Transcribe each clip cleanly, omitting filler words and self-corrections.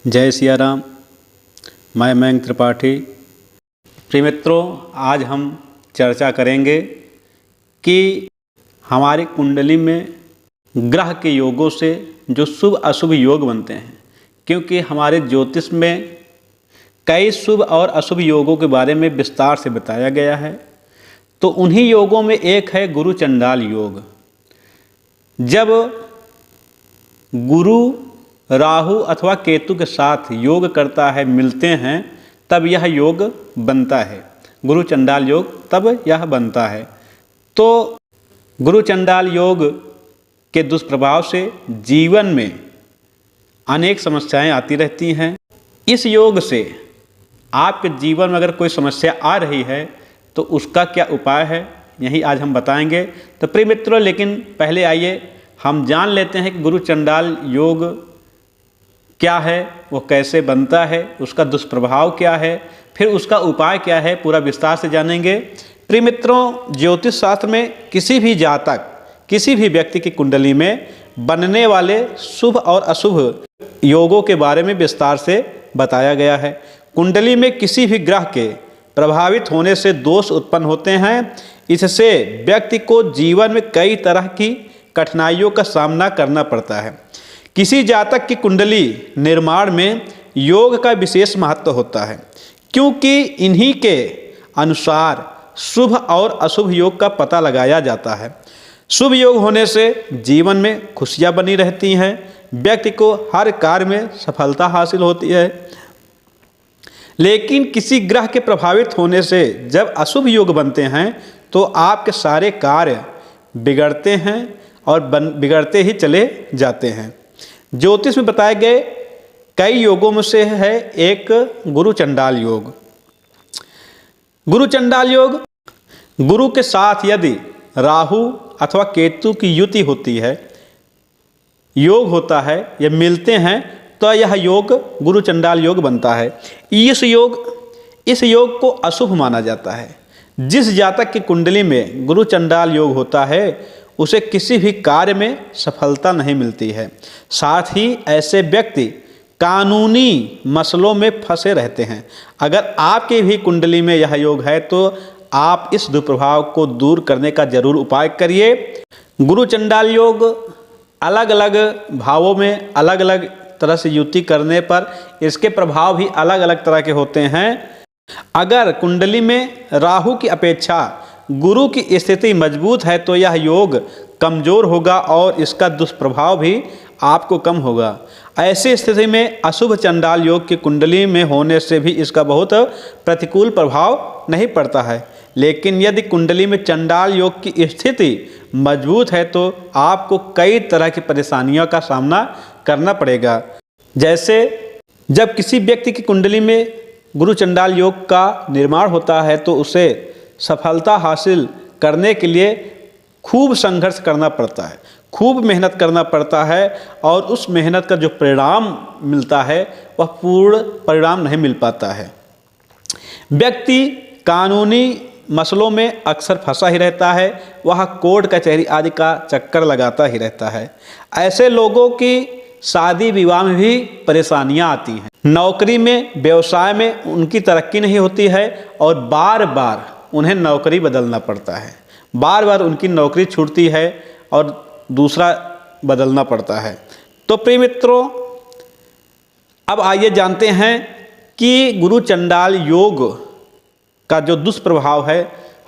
जय सिया राम। मैं मयंक त्रिपाठी। प्रिय मित्रों, आज हम चर्चा करेंगे कि हमारी कुंडली में ग्रह के योगों से जो शुभ अशुभ योग बनते हैं, क्योंकि हमारे ज्योतिष में कई शुभ और अशुभ योगों के बारे में विस्तार से बताया गया है। तो उन्हीं योगों में एक है गुरु चंडाल योग। जब गुरु राहु अथवा केतु के साथ योग करता है, मिलते हैं, तब यह योग बनता है। गुरु चंडाल योग तब यह बनता है। तो गुरु चंडाल योग के दुष्प्रभाव से जीवन में अनेक समस्याएं आती रहती हैं। इस योग से आपके जीवन में अगर कोई समस्या आ रही है तो उसका क्या उपाय है, यही आज हम बताएंगे। तो प्रिय मित्रों, लेकिन पहले आइए हम जान लेते हैं कि गुरु चंडाल योग क्या है, वो कैसे बनता है, उसका दुष्प्रभाव क्या है, फिर उसका उपाय क्या है, पूरा विस्तार से जानेंगे। प्रिय मित्रों, ज्योतिष शास्त्र में किसी भी जातक, किसी भी व्यक्ति की कुंडली में बनने वाले शुभ और अशुभ योगों के बारे में विस्तार से बताया गया है। कुंडली में किसी भी ग्रह के प्रभावित होने से दोष उत्पन्न होते हैं। इससे व्यक्ति को जीवन में कई तरह की कठिनाइयों का सामना करना पड़ता है। किसी जातक की कुंडली निर्माण में योग का विशेष महत्व होता है, क्योंकि इन्हीं के अनुसार शुभ और अशुभ योग का पता लगाया जाता है। शुभ योग होने से जीवन में खुशियां बनी रहती हैं, व्यक्ति को हर कार्य में सफलता हासिल होती है। लेकिन किसी ग्रह के प्रभावित होने से जब अशुभ योग बनते हैं तो आपके सारे कार्य बिगड़ते हैं और बिगड़ते ही चले जाते हैं। ज्योतिष में बताए गए कई योगों में से है एक गुरु चंडाल योग। गुरु चंडाल योग, गुरु के साथ यदि राहु अथवा केतु की युति होती है, योग होता है, ये मिलते हैं, तो यह योग गुरु चंडाल योग बनता है। इस योग को अशुभ माना जाता है। जिस जातक की कुंडली में गुरु चंडाल योग होता है उसे किसी भी कार्य में सफलता नहीं मिलती है। साथ ही ऐसे व्यक्ति कानूनी मसलों में फंसे रहते हैं। अगर आपके भी कुंडली में यह योग है तो आप इस दुष्प्रभाव को दूर करने का जरूर उपाय करिए। गुरु चंडाल योग अलग अलग भावों में अलग अलग तरह से युति करने पर इसके प्रभाव भी अलग अलग तरह के होते हैं। अगर कुंडली में राहु की अपेक्षा गुरु की स्थिति मजबूत है तो यह योग कमज़ोर होगा और इसका दुष्प्रभाव भी आपको कम होगा। ऐसी स्थिति में अशुभ चंडाल योग की कुंडली में होने से भी इसका बहुत प्रतिकूल प्रभाव नहीं पड़ता है। लेकिन यदि कुंडली में चंडाल योग की स्थिति मजबूत है तो आपको कई तरह की परेशानियों का सामना करना पड़ेगा। जैसे जब किसी व्यक्ति की कुंडली में गुरु चंडाल योग का निर्माण होता है तो उसे सफलता हासिल करने के लिए खूब संघर्ष करना पड़ता है, खूब मेहनत करना पड़ता है, और उस मेहनत का जो परिणाम मिलता है वह पूर्ण परिणाम नहीं मिल पाता है। व्यक्ति कानूनी मसलों में अक्सर फंसा ही रहता है, वह कोर्ट कचहरी आदि का चक्कर लगाता ही रहता है। ऐसे लोगों की शादी विवाह में भी परेशानियां आती हैं। नौकरी में, व्यवसाय में उनकी तरक्की नहीं होती है और बार बार उन्हें नौकरी बदलना पड़ता है। बार बार उनकी नौकरी छूटती है और दूसरा बदलना पड़ता है। तो प्रिय मित्रों, अब आइए जानते हैं कि गुरु चंडाल योग का जो दुष्प्रभाव है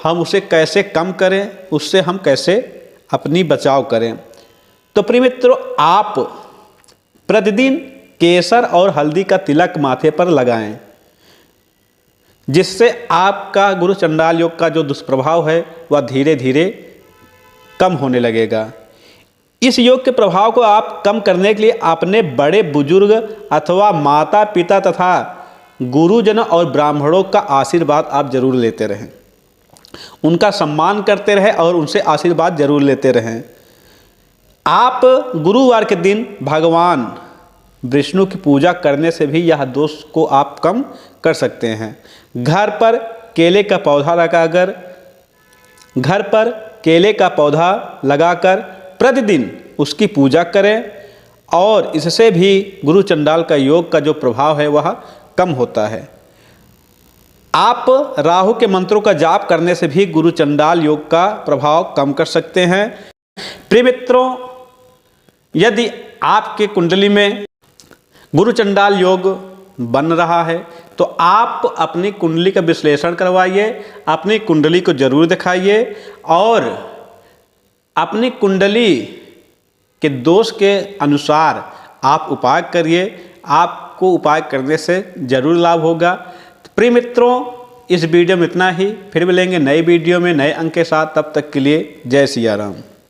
हम उसे कैसे कम करें, उससे हम कैसे अपनी बचाव करें। तो प्रिय मित्रों, आप प्रतिदिन केसर और हल्दी का तिलक माथे पर लगाएं, जिससे आपका गुरु चंडाल योग का जो दुष्प्रभाव है वह धीरे धीरे कम होने लगेगा। इस योग के प्रभाव को आप कम करने के लिए अपने बड़े बुजुर्ग अथवा माता पिता तथा गुरुजनों और ब्राह्मणों का आशीर्वाद आप जरूर लेते रहें, उनका सम्मान करते रहें और उनसे आशीर्वाद जरूर लेते रहें। आप गुरुवार के दिन भगवान विष्णु की पूजा करने से भी यह दोष को आप कम कर सकते हैं। घर पर केले का पौधा लगाकर प्रतिदिन उसकी पूजा करें और इससे भी गुरु चंडाल का योग का जो प्रभाव है वह कम होता है। आप राहु के मंत्रों का जाप करने से भी गुरु चंडाल योग का प्रभाव कम कर सकते हैं। प्रिय मित्रों, यदि आपके कुंडली में गुरु चंडाल योग बन रहा है तो आप अपनी कुंडली का विश्लेषण करवाइए, अपनी कुंडली को जरूर दिखाइए और अपनी कुंडली के दोष के अनुसार आप उपाय करिए। आपको उपाय करने से जरूर लाभ होगा। तो प्रिय मित्रों, इस वीडियो में इतना ही। फिर मिलेंगे नए वीडियो में नए अंक के साथ। तब तक के लिए जय सिया राम।